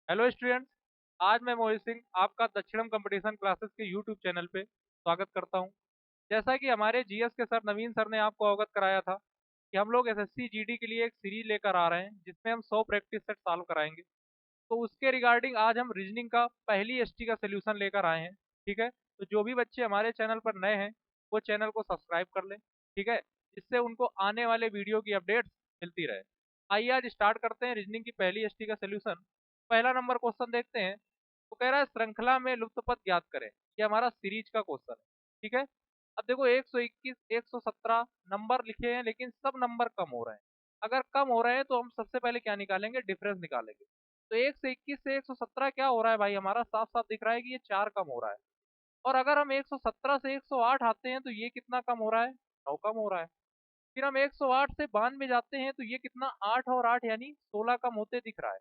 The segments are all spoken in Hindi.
Hello students. आज मैं मोहित सिंह आपका दक्षिणम कंपटीशन क्लासेस के यूट्यूब चैनल पे स्वागत करता हूं। जैसा कि हमारे जीएस के सर नवीन सर ने आपको अवगत कराया था कि हम लोग एसएससी जीडी के लिए एक सीरीज लेकर आ रहे हैं जिसमें हम 100 प्रैक्टिस सेट सॉल्व कराएंगे। तो उसके रिगार्डिंग आज हम रीजनिंग का पहली एसटी का सोल्यूशन लेकर आए हैं। ठीक है, तो जो भी बच्चे हमारे चैनल पर नए हैं वो चैनल को सब्सक्राइब कर लें। ठीक है, जिससे उनको आने वाले वीडियो की अपडेट्स मिलती रहे। आइए आज स्टार्ट करते हैं रीजनिंग की पहली एसटी का सोल्यूशन। पहला नंबर क्वेश्चन देखते हैं। तो कह रहा है श्रृंखला में लुप्त पद ज्ञात करें। ये हमारा सीरीज का क्वेश्चन है। ठीक है, अब देखो 121 117 नंबर लिखे हैं लेकिन सब नंबर कम हो रहे हैं। अगर कम हो रहे हैं तो हम सबसे पहले क्या निकालेंगे, डिफरेंस निकालेंगे। तो 1 से 21 से 117 क्या हो रहा है भाई, हमारा साफ साफ दिख रहा है कि ये 4 कम हो रहा है। और अगर हम 117 से 108 आते हैं तो ये कितना कम हो रहा है, 9 कम हो रहा है। फिर हम 108 से 92 जाते हैं तो ये कितना, 8 और 8 यानी 16 कम होते दिख रहा है।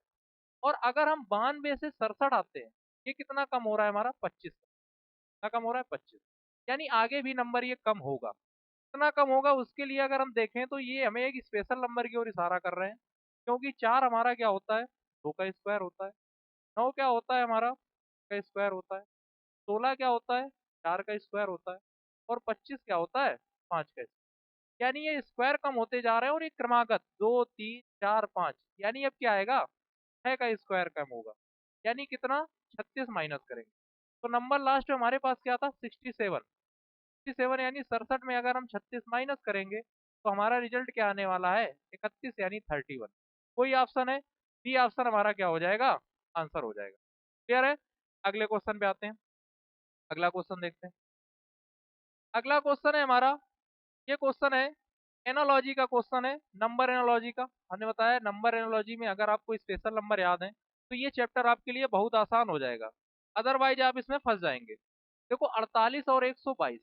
और अगर हम 92 से 67 आते हैं, ये कितना कम हो रहा है हमारा, 25। कितना कम हो रहा है, 25। यानी आगे भी नंबर ये कम होगा। कितना कम होगा उसके लिए अगर हम देखें तो ये हमें एक स्पेशल नंबर की ओर इशारा कर रहे हैं। क्योंकि 4 हमारा क्या होता है, 2 का स्क्वायर होता है। 9 क्या होता है हमारा, का स्क्वायर होता है। 16 क्या होता है, 4 का स्क्वायर होता है। और 25 क्या होता है, 5 का स्क्वायर। यानी ये स्क्वायर कम होते जा रहे हैं और ये क्रमागत 2 3 4 5, यानी अब क्या आएगा, 6 का स्क्वायर कम होगा। यानी कितना, 36 माइनस करेंगे तो नंबर लास्ट में हमारे पास क्या था, 67। 67 यानी 67 में अगर हम 36 माइनस करेंगे तो हमारा रिजल्ट क्या आने वाला है, 31 यानी 31। कोई ऑप्शन है, बी ऑप्शन हमारा क्या हो जाएगा, आंसर हो जाएगा। क्लियर है। अगले क्वेश्चन पे आते हैं। अगला क्वेश्चन देखते हैं। अगला क्वेश्चन है हमारा, ये क्वेश्चन है एनालॉजी का क्वेश्चन है, नंबर एनालॉजी का। हमने बताया नंबर एनालॉजी में अगर आपको स्पेशल नंबर याद है तो ये चैप्टर आपके लिए बहुत आसान हो जाएगा। अदरवाइज आप इसमें फंस जाएंगे। देखो 48 और 122,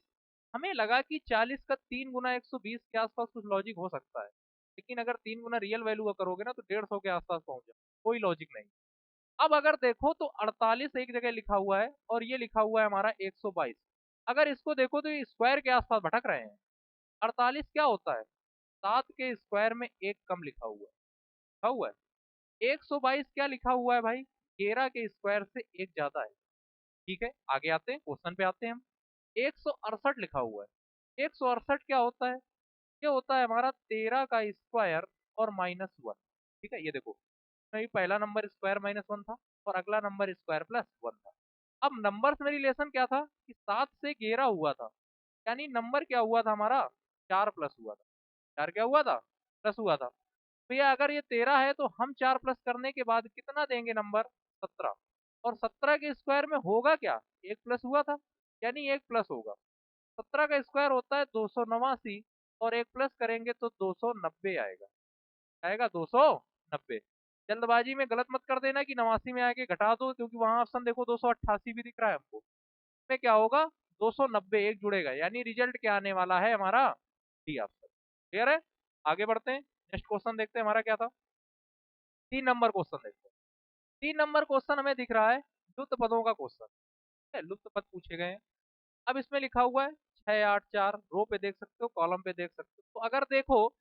हमें लगा कि 40 का 3 गुना 120 के आसपास कुछ लॉजिक हो सकता है। लेकिन अगर 3 गुना रियल वैल्यू का करोगे ना तो 150 के आसपास पहुंच जाओ, कोई लॉजिक नहीं। अब अगर देखो तो 48 एक जगह लिखा हुआ है और ये लिखा हुआ है हमारा 122। अगर इसको देखो तो ये स्क्वायर के आसपास भटक रहे हैं। 48 क्या होता है, 7 के स्क्वायर में एक कम लिखा हुआ है, लिखा हुआ है। 122 क्या लिखा हुआ है भाई, 13 के स्क्वायर से एक ज्यादा है। ठीक है, आगे आते हैं, क्वेश्चन पे आते हैं हम। 168 लिखा हुआ है। 168 क्या होता है, ये होता है हमारा 13 का स्क्वायर और -1। ठीक है, ये देखो नहीं, पहला नंबर स्क्वायर -1 था और अगला नंबर स्क्वायर +1 था। अब नंबर्स में रिलेशन क्या था कि 7 से 11 हुआ था। यानी नंबर क्या हुआ था हमारा, 4 प्लस हुआ था। 4 क्या हुआ था, प्लस हुआ था। तो ये अगर ये 13 है तो हम 4 प्लस करने के बाद कितना देंगे नंबर, 17। और 17 के स्क्वायर में होगा क्या, एक प्लस हुआ था, यानी एक प्लस होगा। 17 का स्क्वायर होता है 289 और एक प्लस करेंगे तो 290 आएगा। आएगा 290। जल्दबाजी में गलत मत कर देना कि 89 में आके घटा दो, क्योंकि वहां ऑप्शन देखो 288 भी दिख रहा है हमको। इसमें क्या होगा, 290 एक जुड़ेगा, यानी रिजल्ट क्या आने वाला है हमारा, डी ऑप्शन। क्लियर है। आगे बढ़ते हैं, नेक्स्ट क्वेश्चन देखते हैं हमारा क्या था। 3 नंबर क्वेश्चन देखते हैं। 3 नंबर क्वेश्चन हमें दिख रहा है लुप्त पदों का क्वेश्चन है। लुप्त पद पूछे गए हैं। अब इसमें लिखा हुआ है 684, रो पे देख सकते हो, कॉलम पे देख सकते हो। तो अगर देखो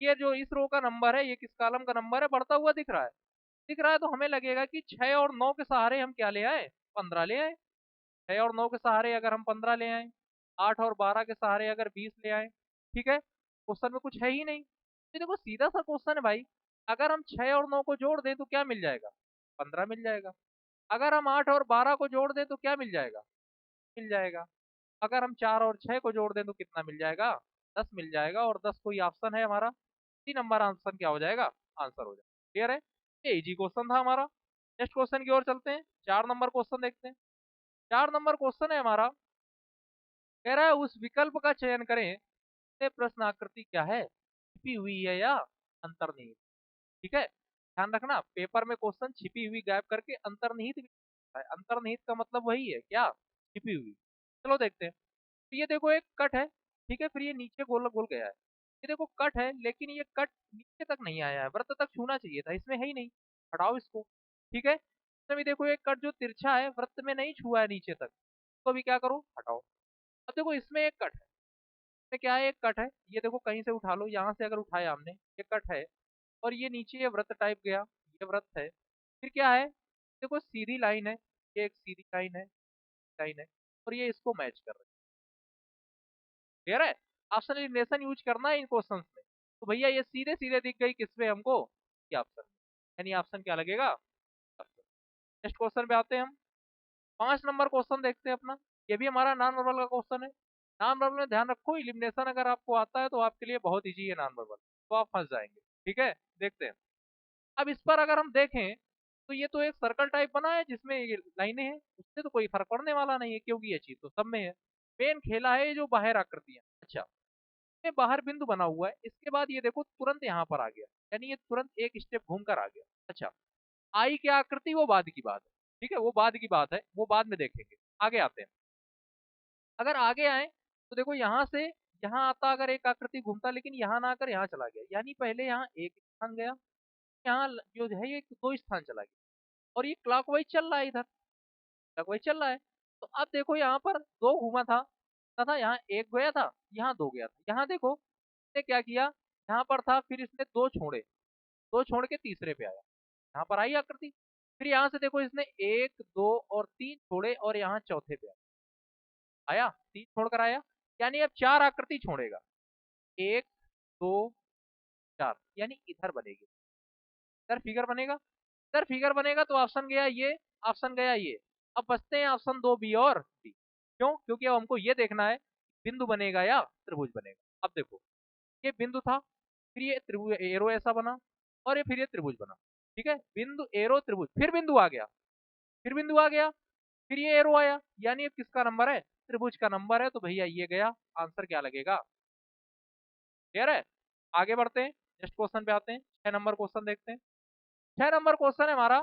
ये जो इस रो का नंबर है, ये किस कॉलम का नंबर है, बढ़ता हुआ दिख रहा है। दिख रहा है तो हमें लगेगा कि 6 और 9 के सहारे हम क्या ले आए, 15 ले आए। 6 और 9 के सहारे अगर हम 15 ले आए, 8 और 12 के सहारे अगर 20 ले आए। ठीक है, क्वेश्चन में कुछ है ही नहीं। ये देखो सीधा सा क्वेश्चन है भाई। अगर हम 6 और 9 को जोड़ दें तो क्या मिल जाएगा, 15 मिल जाएगा। अगर हम 8 और 12 को जोड़ दें तो क्या मिल जाएगा, मिल जाएगा। अगर हम 4 और 6 को जोड़ दें तो कितना मिल जाएगा, 10 मिल जाएगा। और 10 कोई ऑप्शन है हमारा, 3 नंबर ऑप्शन क्या हो जाएगा, आंसर हो जाएगा। क्लियर है। ये इजी क्वेश्चन था हमारा। नेक्स्ट क्वेश्चन की ओर चलते हैं, 4 नंबर क्वेश्चन देखते हैं। 4 नंबर क्वेश्चन है हमारा, कह रहा है उस विकल्प का चयन करें ये प्रश्न आकृति क्या है, छिपी हुई है या अंतर्निहित। ठीक है, ध्यान रखना पेपर में क्वेश्चन छिपी हुई गायब करके अंतर्निहित भी है। अंतर्निहित का मतलब वही है क्या, छिपी हुई। चलो देखते हैं। तो ये देखो एक कट है। ठीक है, फिर ये नीचे गोल गोल गया है। ये देखो कट है लेकिन ये कट नीचे तक नहीं आया है, वृत्त तक छूना चाहिए था, इसमें है ही नहीं। हटाओ इसको। ठीक है, तो अभी देखो एक कट जो तिरछा है वृत्त में नहीं छुआ है नीचे तक, तो अभी क्या करो, हटाओ। अब देखो इसमें एक कट है, इसमें क्या है, एक कट है। ये देखो कहीं से उठा लो, यहाँ से अगर उठाया हमने, ये कट है। और ये नीचे ये वृत्त टाइप गया, ये वृत्त है। फिर क्या है, देखो सीधी लाइन है, ये एक सीधी लाइन है और ये इसको मैच कर रहा है। क्लियर है? ऑप्शन एलिमिनेशन यूज करना है इन क्वेश्चंस में। तो भैया ये सीधे सीधे दिख गई किसमें हमको, ये ऑप्शन में, यानी ऑप्शन क्या लगेगा। नेक्स्ट क्वेश्चन पे आते हैं हम। 5 नंबर क्वेश्चन देखते हैं अपना। ये भी हमारा नॉन वर्बल का क्वेश्चन है। नॉन वर्बल में ध्यान रखो, इलिमिनेशन अगर आपको आता है तो आपके लिए बहुत इजी है नॉन वर्बल, तो आप फंस जाएंगे। ठीक है, देखते हैं। अब इस पर अगर हम देखें तो ये तो एक सर्कल टाइप बना है जिसमें ये लाइनें हैं, उससे तो कोई फर्क पड़ने वाला नहीं है क्योंकि ये चीज तो सब में है। मेन खेला है ये जो बाहर आकृतियां। अच्छा, ये बाहर बिंदु बना हुआ है, इसके बाद ये देखो तुरंत यहाँ पर आ गया, यानी ये तुरंत एक स्टेप घूम कर आ गया। अच्छा, आई की आकृति वो बाद की बात है। ठीक है, वो बाद की बात है, वो बाद में देखेंगे। आगे आते हैं। अगर आगे आए तो देखो यहाँ से यहाँ आता अगर एक आकृति घूमता, लेकिन यहाँ ना आकर यहाँ चला गया, यानी पहले यहाँ एक स्थान गया, यहाँ जो है ये 2 स्थान चला गया, और ये क्लॉकवाइज चल रहा है, इधर क्लॉकवाइज चल रहा है। तो अब देखो यहाँ पर 2 घूमा था तथा यहाँ 1 गया था, यहाँ 2 गया था। यहाँ देखो इसने क्या किया, यहाँ पर था, फिर इसने 2 छोड़े, 2 छोड़ के तीसरे पे आया, यहाँ पर आई आकृति। फिर यहाँ से देखो इसने 1, 2 और 3 छोड़े और यहाँ चौथे पे आया, 3 छोड़कर आया, यानी अब 4 आकृति छोड़ेगा। 1, 2, 4, यानी इधर बनेगी, इधर फिगर बनेगा। इधर फिगर बनेगा तो ऑप्शन गया ये, ऑप्शन गया ये। अब बचते हैं ऑप्शन 2 बी और डी। क्यों? क्योंकि अब हमको ये देखना है बिंदु बनेगा या त्रिभुज बनेगा। अब देखो ये बिंदु था, फिर ये त्रिभुज एरो ऐसा बना, और ये फिर ये त्रिभुज बना। ठीक है, बिंदु एरो त्रिभुज, फिर बिंदु आ गया, फिर बिंदु आ गया, फिर ये एरो आया, यानी ये किसका नंबर है, त्रिभुज का नंबर है। तो भैया ये गया, आंसर क्या लगेगा। क्लियर है? आगे बढ़ते हैं, नेक्स्ट क्वेश्चन पे आते हैं। 6 नंबर क्वेश्चन देखते हैं। 6 नंबर क्वेश्चन है हमारा,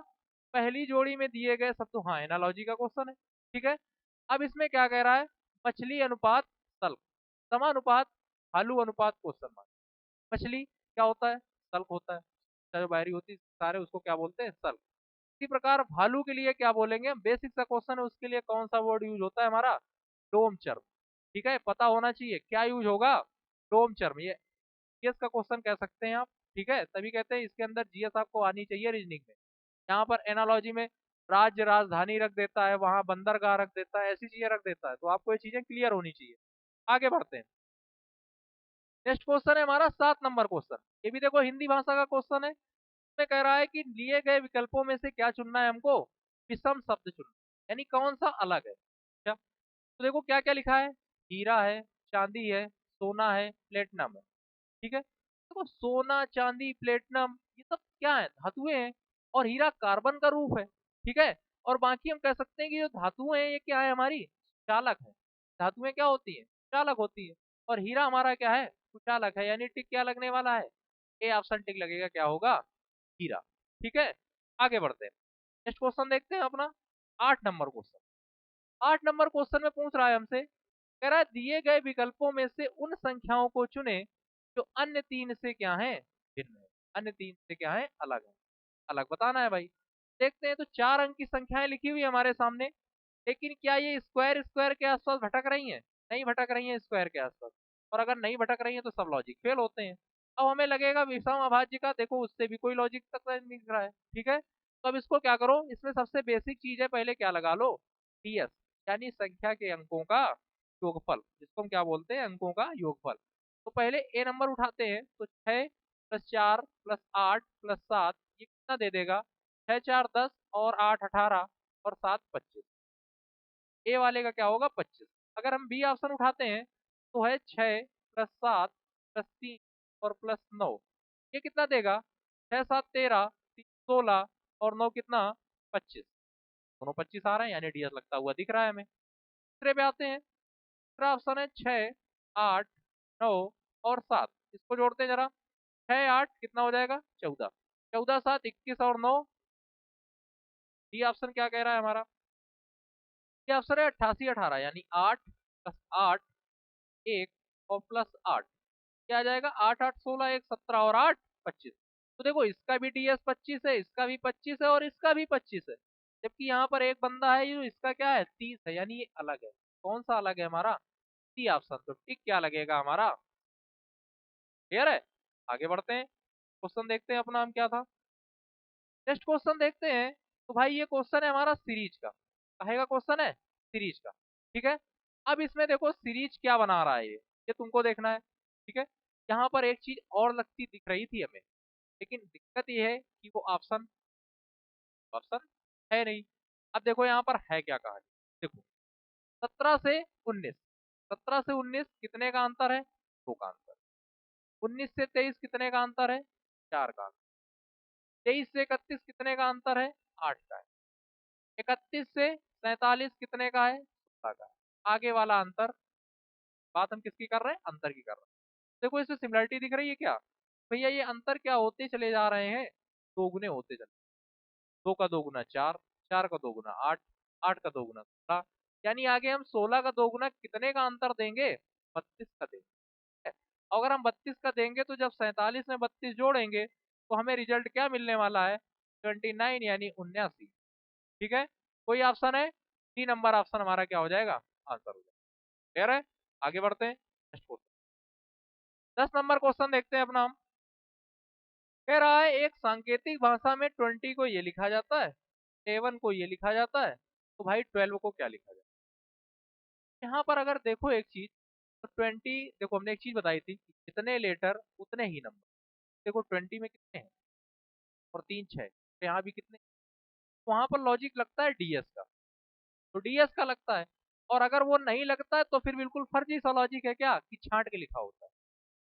पहली जोड़ी में दिए गए सब, तो हाँ एनालॉजी का क्वेश्चन है। ठीक है, अब इसमें क्या कह रहा है, मछली अनुपात तल्क, समानुपात भालू अनुपात क्वेश्चन मार्क। मछली क्या होता है, तल्क होता है, जो बाहरी होती है सारे उसको क्या बोलते हैं, तल्क। इसी प्रकार भालू के लिए क्या बोलेंगे हम, बेसिक सा क्वेश्चन है, उसके लिए कौन सा वर्ड यूज होता है हमारा, डोम चर्म। ठीक है, पता होना चाहिए क्या यूज होगा, डोम चर्म। ये जीएस का क्वेश्चन कह सकते हैं आप। ठीक है, तभी कहते हैं इसके अंदर जीएस आपको आनी चाहिए रीजनिंग में। यहाँ पर एनालॉजी में राज्य राजधानी रख देता है, वहां बंदरगाह रख देता है, ऐसी चीजें रख देता है, तो आपको ये चीजें क्लियर होनी चाहिए। आगे बढ़ते हैं। नेक्स्ट क्वेश्चन है हमारा 7 नंबर क्वेश्चन। ये भी देखो हिंदी भाषा का क्वेश्चन है। इसमें कह रहा है कि लिए गए विकल्पों में से क्या चुनना है हमको, विषम शब्द चुनना, यानी कौन सा अलग है। क्या? तो देखो क्या क्या लिखा है, हीरा है, चांदी है, सोना है, प्लेटिनम है। ठीक है, देखो सोना चांदी प्लेटिनम ये सब क्या है, धातुएं हैं, और हीरा कार्बन का रूप है। ठीक है, और बाकी हम कह सकते हैं कि जो धातुएं हैं ये क्या है, हमारी चालक है। धातुएं क्या होती है, चालक होती है, और हीरा हमारा क्या है, कुचालक है, यानी टिक क्या लगने वाला है, ए ऑप्शन टिक लगेगा, क्या होगा, हीरा। ठीक है, आगे बढ़ते हैं। नेक्स्ट क्वेश्चन देखते हैं अपना, 8 नंबर क्वेश्चन। 8 नंबर क्वेश्चन में पूछ रहा है हमसे, कह रहा है दिए गए विकल्पों में से उन संख्याओं को चुने जो अन्य 3 से क्या है, भिन्न है, अन्य 3 से क्या है, अलग है। अलग बताना है भाई। देखते हैं, तो 4 अंक की संख्याएं लिखी हुई है हमारे सामने, लेकिन क्या ये स्क्वायर स्क्वायर के आसपास भटक रही हैं, नहीं भटक रही हैं स्क्वायर के आसपास। और अगर नहीं भटक रही हैं तो सब लॉजिक फेल होते हैं। अब हमें लगेगा विषम अभाज्य का, देखो उससे भी कोई लॉजिक तक नहीं दिख रहा है। ठीक है, तो अब इसको क्या करो, इसमें सबसे बेसिक चीज है, पहले क्या लगा लो, टीएस, यानी संख्या के अंकों का योगफल, जिसको हम क्या बोलते हैं, अंकों का योगफल। तो पहले ए नंबर उठाते हैं, तो 6 + 4 + 8 + 7 ये कितना दे देगा, 6 × 4 = 10 और 8 = 18 और 7 = 25। ए वाले का क्या होगा, 25। अगर हम बी ऑप्शन उठाते हैं तो है 6 + 7 + 3 और +9, ये कितना देगा, 6 × 7 = 13, 3 = 16 और 9 कितना, 25। दोनों 25 आ रहे हैं, यानी डीएस लगता हुआ दिख रहा है हमें। तीसरे पे आते हैं, तीसरा ऑप्शन है 6, 8, 9 और 7, इसको जोड़ते हैं जरा, 6, 8 कितना हो जाएगा, 14, 14, 7, 21 और 9। डी ऑप्शन क्या कह रहा है हमारा, ये ऑप्शन है 88, 18, यानी 8 + 8 1 और +8 क्या आ जाएगा, 8, 8, 16, 1, 17 और 8, 25। तो देखो इसका भी डीएस 25 है, इसका भी 25 है और इसका भी 25 है, जबकि यहाँ पर एक बंदा है जो इसका क्या है, 30 है, यानी ये अलग है। कौन सा अलग है हमारा, सी ऑप्शन। तो टिक क्या लगेगा हमारा, क्लियर है। आगे बढ़ते हैं, क्वेश्चन देखते हैं अपना हम क्या था। नेक्स्ट क्वेश्चन देखते हैं, तो भाई ये क्वेश्चन है हमारा सीरीज का, कहेगा क्वेश्चन है सीरीज का। ठीक है, अब इसमें देखो सीरीज क्या बना रहा है ये तुमको देखना है। ठीक है, यहाँ पर एक चीज और लगती दिख रही थी हमें, लेकिन दिक्कत ये है कि वो ऑप्शन ऑप्शन है नहीं। अब देखो यहाँ पर है क्या कहा, देखो 17 से 19, 17 से 19 कितने का अंतर है, 2 का अंतर। 19 से 23 कितने का अंतर है, 4 का अंतर। 23 से 31 कितने का अंतर है, 8 का है। 31 से 47 कितने का है, 16 का है। आगे वाला अंतर, बात हम किसकी कर रहे हैं, अंतर की कर रहे हैं। देखो इसमें सिमिलरिटी दिख रही है क्या, भैया ये अंतर क्या होते चले जा रहे हैं, दोगुने होते चले। 2 का 2 गुना 4, 4 का 2 गुना 8, 8 का 2 गुना 16, यानी आगे हम 16 का 2 गुना कितने का अंतर देंगे, 32 का देंगे। अगर हम 32 का देंगे तो जब 47 में 32 जोड़ेंगे तो हमें रिजल्ट क्या मिलने वाला है, 29 यानी 79। ठीक है, कोई ऑप्शन है, 3 नंबर ऑप्शन हमारा क्या हो जाएगा, आंसर हो जाएगा। क्लियर है, आगे बढ़ते हैं नेक्स्ट क्वेश्चन। 10 नंबर क्वेश्चन देखते हैं अपना हम। कह रहा है एक सांकेतिक भाषा में 20 को ये लिखा जाता है, 7 को ये लिखा जाता है, तो भाई 12 को क्या लिखा जाता है। यहाँ पर अगर देखो एक चीज, तो 20, देखो हमने एक चीज बताई थी कि जितने लेटर उतने ही नंबर। देखो 20 में कितने हैं, और 3 6, तो यहाँ भी कितने, तो वहां पर लॉजिक लगता है डीएस का, तो डीएस का लगता है। और अगर वो नहीं लगता है तो फिर बिल्कुल फर्जी सा लॉजिक है क्या, कि छांट के लिखा होता है।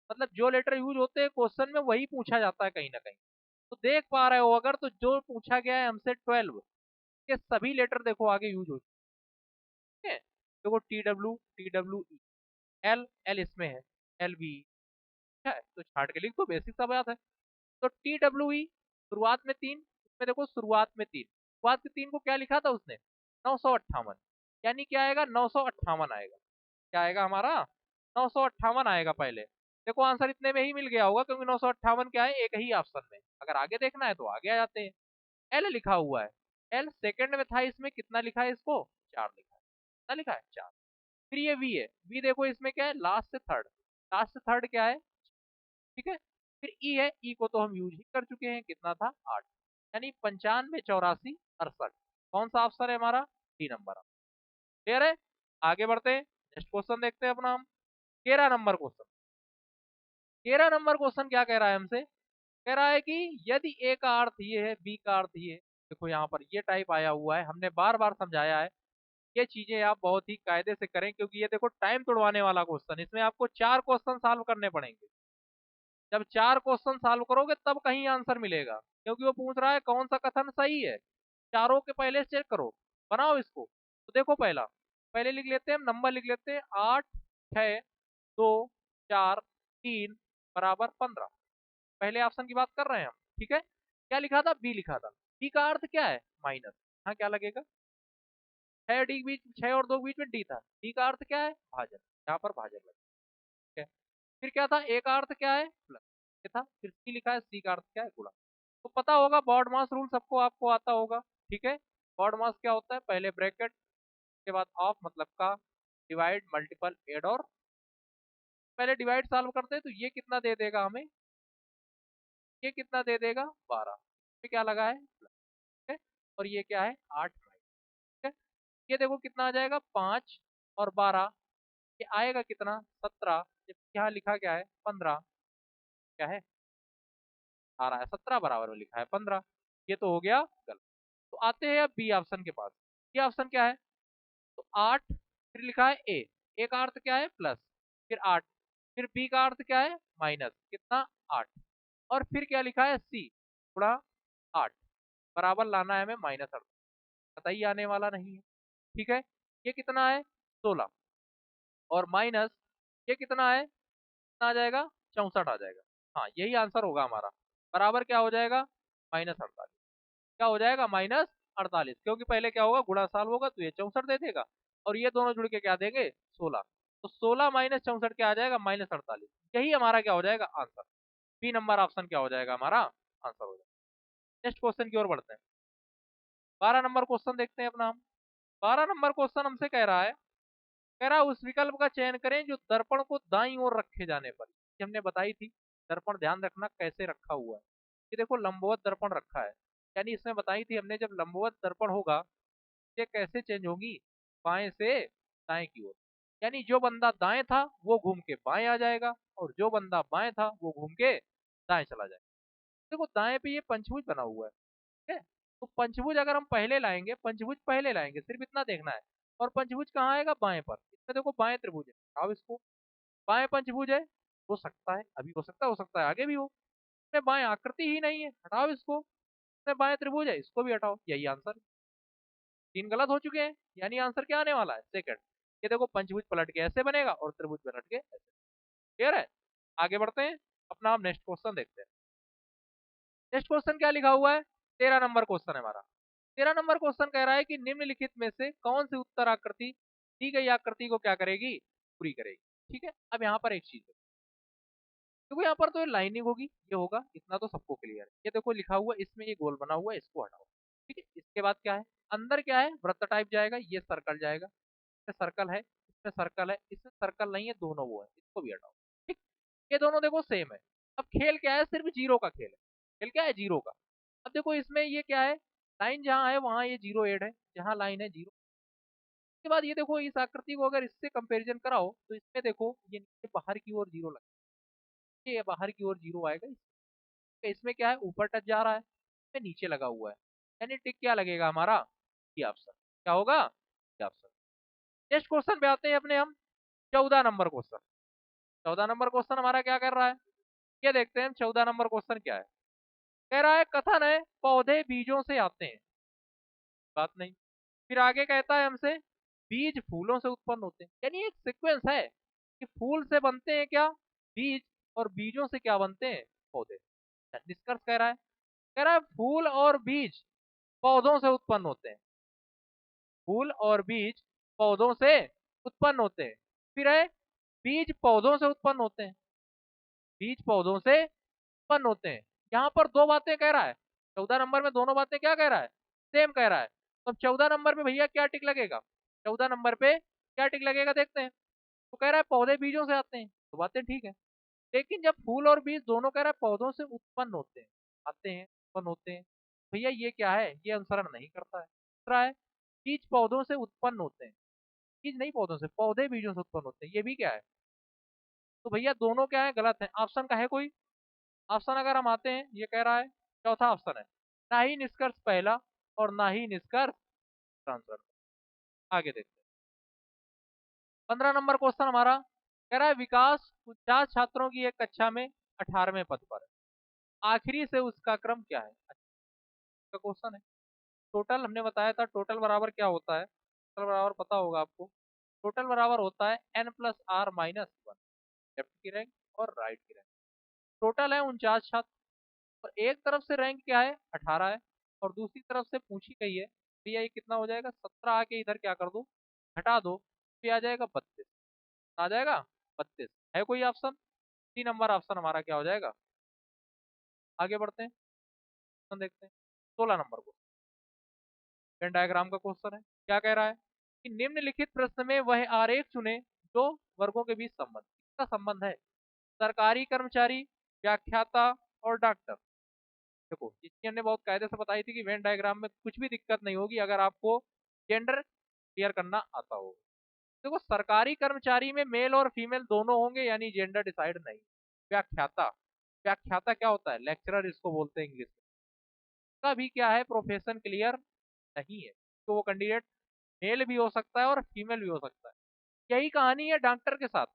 मतलब जो लेटर यूज होते हैं क्वेश्चन में वही पूछा जाता है कहीं ना कहीं। तो देख पा रहे हो अगर, तो जो पूछा गया है हमसे 12 के सभी लेटर देखो आगे यूज हो चुके हैं। देखो TW, TWE, एल एल इसमें है, LB है, तो छाट के लिख दो, बेसिक सा बात है। तो TWE शुरुआत में 3, इसमें देखो शुरुआत में 3, शुरुआत के 3 को क्या लिखा था उसने, 958, यानी क्या आएगा, 958 आएगा। क्या आएगा हमारा, 958 आएगा पहले। देखो आंसर इतने में ही मिल गया होगा, क्योंकि 958 क्या है, एक ही ऑप्शन में। अगर आगे देखना है तो आगे आ जाते हैं। एल लिखा हुआ है, एल सेकंड में था, इसमें कितना लिखा है, इसको 4 लिखा है। कितना लिखा है, 4। फिर ये वी है, वी देखो इसमें क्या है, लास्ट से थर्ड, लास्ट से थर्ड क्या है, ठीक है। फिर ई है, ई को तो हम यूज ही कर चुके हैं, कितना था, 8, यानी 95 84 68। कौन सा ऑप्शन है हमारा, 3 नंबर। क्लियर है, आगे बढ़ते हैं, नेक्स्ट क्वेश्चन देखते हैं अपना हम। 13 नंबर क्वेश्चन। 13 नंबर क्वेश्चन क्या कह रहा है हमसे, कह रहा है कि यदि ए का अर्थ ये है, बी का अर्थ ये, देखो यहाँ पर ये टाइप आया हुआ है, हमने बार बार समझाया है। ये चीजें आप बहुत ही कायदे से करें, क्योंकि ये देखो टाइम तोड़वाने वाला क्वेश्चन, इसमें आपको 4 क्वेश्चन सॉल्व करने पड़ेंगे। जब 4 क्वेश्चन सॉल्व करोगे तब कहीं आंसर मिलेगा, क्योंकि वो पूछ रहा है कौन सा कथन सही है। चारों के पहले चेक करो, बनाओ इसको। तो देखो पहला, पहले लिख लेते हैं हम, नंबर लिख लेते हैं, 8 6 2 4 3 बराबर 15। पहले ऑप्शन की बात कर रहे हैं हम। ठीक है, क्या लिखा था, बी लिखा था। बी का अर्थ क्या है, माइनस। हाँ क्या लगेगा, 6 और 2 के बीच में डी था, डी का अर्थ क्या है, भाजन। यहाँ पर भाजन लगा। ठीक है, फिर क्या था, ए का अर्थ क्या है, प्लस। ये था, फिर सी लिखा है, सी का अर्थ क्या है, गुणा। तो पता होगा बॉड मास रूल, सबको आपको आता होगा। ठीक है, बॉड मास क्या होता है, पहले ब्रैकेट के बाद ऑफ, मतलब का, डिवाइड मल्टीपल एड, और पहले डिवाइड सॉल्व करते हैं तो ये कितना दे देगा हमें, ये कितना दे देगा, 12। ये क्या लगा है, प्लस। ठीक है, और ये क्या है, 8। ठीक है, ये देखो कितना आ जाएगा, 5 और 12, ये आएगा कितना, 17। यहाँ लिखा क्या है, 15। क्या है, आ रहा है 17 बराबर में लिखा है 15। ये तो हो गया गलत। तो आते हैं अब बी ऑप्शन के पास। ये ऑप्शन क्या है, तो 8, फिर लिखा है ए, ए का अर्थ क्या है, प्लस, फिर 8, फिर बी का अर्थ क्या है, माइनस, कितना, 8, और फिर क्या लिखा है, सी गुणा 8, बराबर लाना है हमें -8। बताइए आने वाला नहीं है। ठीक है, ये कितना है, 16, और माइनस, ये कितना है, कितना आ जाएगा, 64 आ जाएगा। हाँ यही आंसर होगा हमारा, बराबर क्या हो जाएगा, -48। क्या हो जाएगा, -48, क्योंकि पहले क्या होगा, गुणा साल होगा तो ये 64 दे देगा, और ये दोनों जुड़ के क्या देंगे, 16। तो 16 -64 क्या आ जाएगा, -48। यही हमारा क्या हो जाएगा, आंसर। बी नंबर ऑप्शन क्या हो जाएगा हमारा, आंसर हो जाएगा। नेक्स्ट क्वेश्चन की ओर बढ़ते हैं। 12 नंबर क्वेश्चन देखते हैं अपना हम। 12 नंबर क्वेश्चन हमसे कह रहा है, कह रहा है उस विकल्प का चयन करें जो दर्पण को दाईं ओर रखे जाने पर, ये हमने बताई थी। दर्पण ध्यान रखना कैसे रखा हुआ है, ये देखो लंबवत दर्पण रखा है, यानी इसमें बताई थी हमने, जब लंबवत दर्पण होगा ये कैसे चेंज होगी, बाएं से दाएं की ओर। यानी जो बंदा दाएं था वो घूम के बाएं आ जाएगा, और जो बंदा बाएं था वो घूम के दाएं चला जाएगा। देखो दाएं पे ये पंचभुज बना हुआ है, ठीक है। तो पंचभुज अगर हम पहले लाएंगे, पंचभुज पहले लाएंगे, सिर्फ इतना देखना है। और पंचभुज कहाँ आएगा, बाएं पर। इसमें देखो बाएं त्रिभुज है, हटाओ इसको। बाएं पंचभुज है, हो सकता है अभी, हो सकता है आगे भी हो। इसमें बाएं आकृति ही नहीं है, हटाओ इसको। इसमें बाएं त्रिभुज है, इसको भी हटाओ। यही आंसर। तीन गलत हो चुके हैं, यानी आंसर क्या आने वाला है, सेकंड। ये देखो पंचभुज पलट के ऐसे बनेगा और त्रिभुज पलट के ऐसे। क्लियर है। आगे बढ़ते हैं, अपना हम नेक्स्ट क्वेश्चन देखते हैं। नेक्स्ट क्वेश्चन क्या लिखा हुआ है, 13 नंबर क्वेश्चन है हमारा। 13 नंबर क्वेश्चन कह रहा है कि निम्नलिखित में से कौन सी उत्तर आकृति दी गई आकृति को क्या करेगी, पूरी करेगी। ठीक है। अब यहाँ पर एक चीज है, देखो यहाँ पर तो लाइनिंग होगी, ये होगा, इतना तो सबको क्लियर है। ये देखो लिखा हुआ है, इसमें ये गोल बना हुआ है, इसको हटाओ। ठीक है। इसके बाद क्या है, अंदर क्या है, वृत्त टाइप जाएगा, ये सर्कल जाएगा। इसमें सर्कल है, इसमें सर्कल है, इसमें सर्कल नहीं है, दोनों वो है, इसको भी हटाओ। ठीक। ये दोनों देखो सेम है। अब खेल क्या है, सिर्फ जीरो का खेल है। खेल क्या है, जीरो का। अब देखो इसमें ये क्या है, लाइन जहाँ है वहां ये जीरो एड है, जहाँ लाइन है जीरो। उसके बाद ये देखो इस आकृति को अगर इससे कंपेरिजन कराओ तो इसमें देखो ये नीचे बाहर की ओर जीरो लगता है, ये बाहर की ओर जीरो आएगा। इसमें क्या है, ऊपर टच जा रहा है, इसमें नीचे लगा हुआ है। यानी टिक क्या लगेगा हमारा, ये ऑप्शन। क्या होगा, ये ऑप्शन। नेक्स्ट क्वेश्चन पे आते हैं अपने हम, 14 नंबर क्वेश्चन। 14 नंबर क्वेश्चन हमारा क्या कर रहा है, ये देखते हैं हम 14 नंबर क्वेश्चन क्या है। कह रहा है कथन है पौधे बीजों से आते हैं, बात नहीं। फिर आगे कहता है हमसे बीज फूलों से उत्पन्न होते हैं, यानी एक सीक्वेंस है कि फूल से बनते हैं क्या, बीज, और बीजों से क्या बनते हैं, पौधे। निष्कर्ष कह रहा है फूल और बीज पौधों से उत्पन्न होते हैं, फूल और बीज पौधों से उत्पन्न होते हैं। फिर है बीज पौधों से उत्पन्न होते हैं, बीज पौधों से उत्पन्न होते हैं। यहाँ पर दो बातें कह रहा है, 14 नंबर में दोनों बातें क्या कह रहा है, सेम कह रहा है। तो 14 नंबर पे भैया क्या टिक लगेगा, 14 नंबर पे क्या टिक लगेगा देखते हैं। तो कह रहा है पौधे बीजों से आते हैं, तो बातें ठीक है। लेकिन जब फूल और बीज दोनों कह रहा है पौधों से उत्पन्न होते हैं, आते हैं, उत्पन्न होते हैं, भैया ये क्या है, ये अनुसरण नहीं करता है। दूसरा है बीज पौधों से उत्पन्न होते हैं, बीज नहीं पौधों से, पौधे बीजों से उत्पन्न होते हैं, ये भी क्या है। तो भैया दोनों क्या है, गलत है। ऑप्शन का है कोई, ऑप्शन अगर हम आते हैं, ये कह रहा है चौथा ऑप्शन है, ना ही निष्कर्ष पहला और ना ही निष्कर्ष आंसर। आगे देखते हैं 15 नंबर क्वेश्चन हमारा। कह रहा है विकास 50 छात्रों की एक कक्षा में 18वें पद पर है, आखिरी से उसका क्रम क्या है। अच्छा का क्वेश्चन है। टोटल हमने बताया था, टोटल बराबर क्या होता है, टोटल बराबर पता होगा आपको। टोटल बराबर होता है n+r-1, लेफ्ट की रैंक और राइट की रैंक। टोटल है 49 छात्र, और एक तरफ से रैंक क्या है, 18 है, और दूसरी तरफ से पूछी गई है भैया ये कितना हो जाएगा, 17 आके इधर क्या कर दो, घटा दो, तो आ जाएगा 32। आ जाएगा 32। है कोई ऑप्शन, 3 नंबर ऑप्शन हमारा क्या हो जाएगा। आगे बढ़ते हैं, क्वेश्चन देखते हैं 16 नंबर को। वेन डायग्राम का क्वेश्चन है। क्या कह रहा है कि निम्नलिखित प्रश्न में वह आरेख चुने जो वर्गों के बीच संबंध, इसका संबंध है सरकारी कर्मचारी, व्याख्याता और डॉक्टर। देखो ये चीज़ हमने बहुत कायदे से बताई थी कि वेन डायग्राम में कुछ भी दिक्कत नहीं होगी अगर आपको जेंडर क्लियर करना आता हो। देखो सरकारी कर्मचारी में मेल और फीमेल दोनों होंगे, यानी जेंडर डिसाइड नहीं। व्याख्याता, व्याख्याता क्या होता है, लेक्चरर इसको बोलते हैं इंग्लिश में। का भी क्या है, प्रोफेशन क्लियर नहीं है, तो वो कैंडिडेट मेल भी हो सकता है और फीमेल भी हो सकता है। यही कहानी है डॉक्टर के साथ,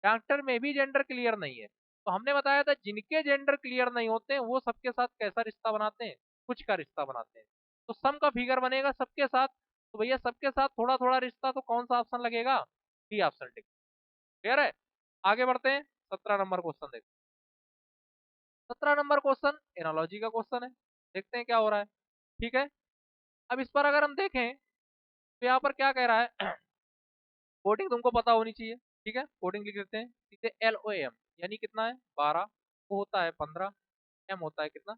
डॉक्टर में भी जेंडर क्लियर नहीं है। तो हमने बताया था जिनके जेंडर क्लियर नहीं होते हैं वो सबके साथ कैसा रिश्ता बनाते हैं, कुछ का रिश्ता बनाते हैं। तो सम का फिगर बनेगा सबके साथ, तो भैया सबके साथ थोड़ा थोड़ा रिश्ता, तो कौन सा ऑप्शन लगेगा, डी ऑप्शन टिक। क्लियर है। आगे बढ़ते हैं 17 नंबर क्वेश्चन देखते हैं। 17 नंबर क्वेश्चन एनालॉजी का क्वेश्चन है, देखते हैं क्या हो रहा है। ठीक है। अब इस पर अगर हम देखें तो यहाँ पर क्या कह रहा है, कोडिंग तुमको पता होनी चाहिए। ठीक है, कोडिंग लिख देते हैं सीधे, LOM यानी कितना है 12, वो होता है 15, M होता है कितना।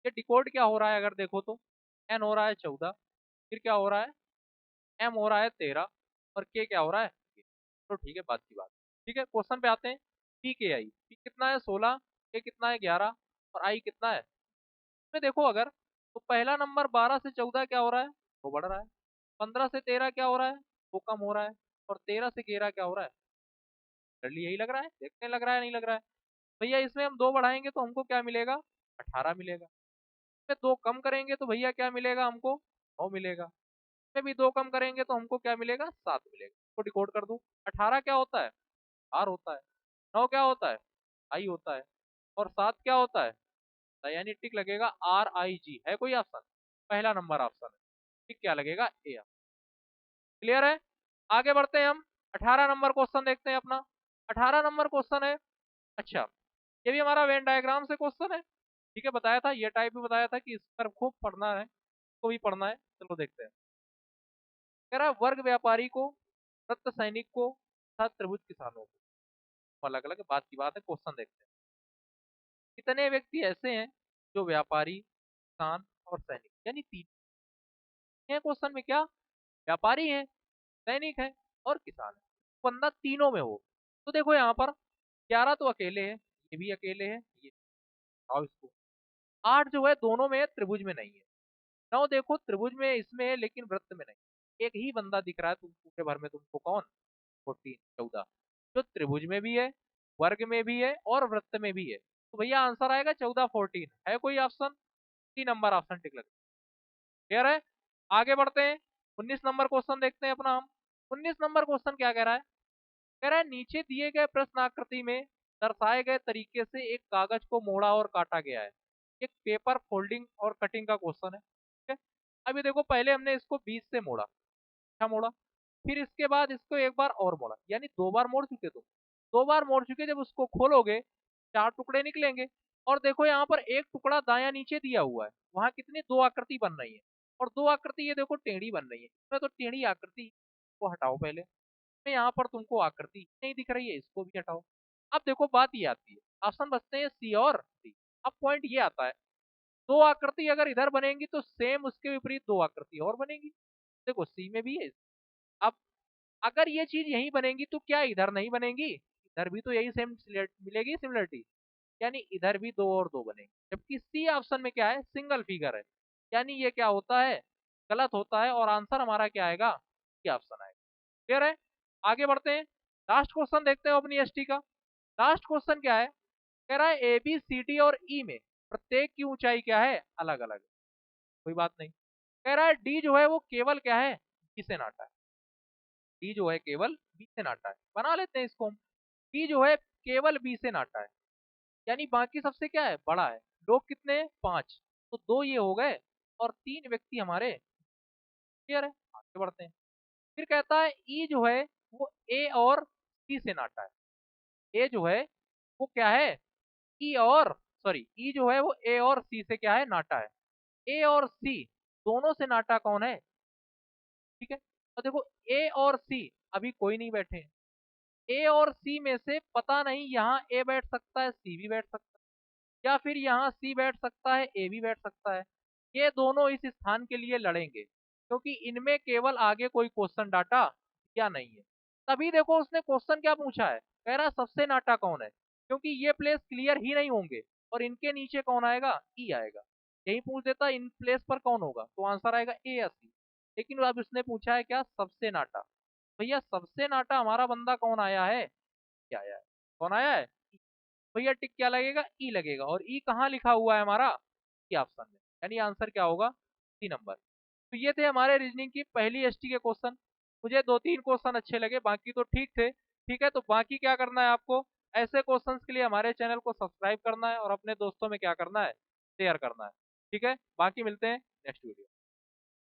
ये डिकोड क्या हो रहा है अगर देखो तो, N हो रहा है 14, फिर क्या हो रहा है, M हो रहा है 13, और K क्या हो रहा है। तो ठीक है, बात की बात। ठीक है, क्वेश्चन पे आते हैं। PKI, P कितना है 16, K कितना है 11, और I कितना है। इसमें देखो अगर तो पहला नंबर 12 से 14 क्या हो रहा है, वो बढ़ रहा है। 15 से 13 क्या हो रहा है, वो कम हो रहा है। और 13 से 11 क्या हो रहा है, जल्दी यही लग रहा है, देखने लग रहा है नहीं लग रहा है। भैया इसमें हम 2 बढ़ाएंगे तो हमको क्या मिलेगा, 18 मिलेगा। इसमें 2 कम करेंगे तो भैया क्या मिलेगा हमको, 9 मिलेगा। इसमें भी 2 कम करेंगे तो हमको क्या मिलेगा, 7 मिलेगा। इसको डिकोड कर दो। 18 क्या होता है, आर होता है। 9 क्या होता है, आई होता है। और 7 क्या होता है, यानी टिक लगेगा RIG। है कोई ऑप्शन, पहला नंबर ऑप्शन है। टिक क्या लगेगा, ए। क्लियर है। आगे बढ़ते हैं हम। 18 नंबर क्वेश्चन देखते हैं अपना। 18 नंबर क्वेश्चन है, अच्छा ये भी हमारा वेन डायग्राम से क्वेश्चन है। ठीक है, बताया था ये टाइप भी बताया था कि इस पर खूब पढ़ना है, को भी पढ़ना है। चलो देखते हैं। कह रहा है वर्ग व्यापारी को, सत्य सैनिक को, तथा त्रिभुज किसानों को। अलग अलग बात की बात है, क्वेश्चन देखते हैं। कितने व्यक्ति ऐसे हैं जो व्यापारी, किसान और सैनिक, यानी तीन है क्वेश्चन में, क्या व्यापारी है, सैनिक है और किसान है। बंदा तीनों में हो। तो देखो यहाँ पर 11 तो अकेले हैं, ये भी अकेले हैं, ये आओ इसको। 8 जो है दोनों में है, त्रिभुज में नहीं है। 9 देखो त्रिभुज में इसमें है लेकिन वृत्त में नहीं। एक ही बंदा दिख रहा है तुम पूरे भर में, तुमको कौन, 14 14, जो त्रिभुज में भी है, वर्ग में भी है और वृत्त में भी है। तो भैया आंसर आएगा 14 14। है कोई ऑप्शन, 3 नंबर ऑप्शन टिक लगे। क्लियर है। आगे बढ़ते हैं। 19 नंबर क्वेश्चन देखते हैं अपना हम। 19 नंबर क्वेश्चन क्या कह रहा है, कह रहा है नीचे दिए गए प्रश्न आकृति में दर्शाए गए तरीके से एक कागज को मोड़ा और काटा गया है। एक पेपर फोल्डिंग और कटिंग का क्वेश्चन है। ठीक है, अभी देखो पहले हमने इसको बीच से मोड़ा, अच्छा मोड़ा, फिर इसके बाद इसको एक बार और मोड़ा, यानी 2 बार मोड़ चुके तुम। 2 बार मोड़ चुके, जब उसको खोलोगे 4 टुकड़े निकलेंगे। और देखो यहाँ पर एक टुकड़ा दाया नीचे दिया हुआ है, वहां कितनी 2 आकृति बन रही है। और 2 आकृति ये देखो टेढ़ी बन रही है, इसमें तो टेढ़ी आकृति को हटाओ पहले। में यहाँ पर तुमको आकृति नहीं दिख रही है, इसको भी हटाओ। अब देखो बात ये आती है, ऑप्शन बचते हैं सी और डी। अब पॉइंट ये आता है, 2 आकृति अगर इधर बनेंगी तो सेम उसके विपरीत 2 आकृति और बनेगी। देखो सी में भी है। अब अगर ये चीज यहीं बनेगी तो क्या इधर नहीं बनेगी, इधर भी तो यही सेम मिलेगी सिमिलरिटी, यानी इधर भी 2 और 2 बनेंगे। जबकि सी ऑप्शन में क्या है, सिंगल फिगर है, यानी ये क्या होता है, गलत होता है। और आंसर हमारा क्या आएगा, ये ऑप्शन आएगा। क्लियर है। आगे बढ़ते हैं। लास्ट क्वेश्चन देखते हैं अपनी एसटी का। लास्ट क्वेश्चन क्या है, कह रहा है ए बी सी डी और ई में प्रत्येक की ऊंचाई क्या है, अलग अलग। कोई बात नहीं। कह रहा है डी जो है वो केवल क्या है, बी से नाटा है। डी जो है केवल बी से नाटा है, बना लेते हैं इसको हम। डी जो है केवल बी से नाटा है, यानी बाकी सबसे क्या है, बड़ा है। लोग कितने हैं, 5। तो 2 ये हो गए और 3 व्यक्ति हमारे। क्लियर है। आगे बढ़ते हैं। फिर कहता है ई जो है वो ए और सी से नाटा है। ए जो है वो क्या है, ई और सॉरी ई जो है वो ए और सी से क्या है, नाटा है। ए और सी दोनों से नाटा कौन है, ठीक है। और देखो ए और सी अभी कोई नहीं बैठे हैं। ए और सी में से पता नहीं यहाँ ए बैठ सकता है, सी भी बैठ सकता है, या फिर यहाँ सी बैठ सकता है, ए भी बैठ सकता है। ये दोनों इस स्थान के लिए लड़ेंगे क्योंकि इनमें केवल आगे कोई क्वेश्चन डाटा या नहीं है। तभी देखो उसने क्वेश्चन क्या पूछा है, कह रहा सबसे नाटा कौन है, क्योंकि ये प्लेस क्लियर ही नहीं होंगे। और इनके नीचे कौन आएगा, ई आएगा। यही पूछ देता इन प्लेस पर कौन होगा, तो आंसर आएगा ए या सी। लेकिन अब उसने पूछा है क्या, सबसे नाटा। भैया सबसे नाटा हमारा बंदा कौन आया है, क्या आया है, कौन आया है, भैया टिक क्या लगेगा, ई लगेगा। और ई कहाँ लिखा हुआ है हमारा, ई ऑप्शन में, यानी आंसर क्या होगा, सी नंबर। तो ये थे हमारे रीजनिंग की पहली एसटी के क्वेश्चन। मुझे 2 3 क्वेश्चन अच्छे लगे, बाकी तो ठीक थे। ठीक है, तो बाकी क्या करना है आपको, ऐसे क्वेश्चंस के लिए हमारे चैनल को सब्सक्राइब करना है और अपने दोस्तों में क्या करना है, शेयर करना है। ठीक है, बाकी मिलते हैं नेक्स्ट वीडियो।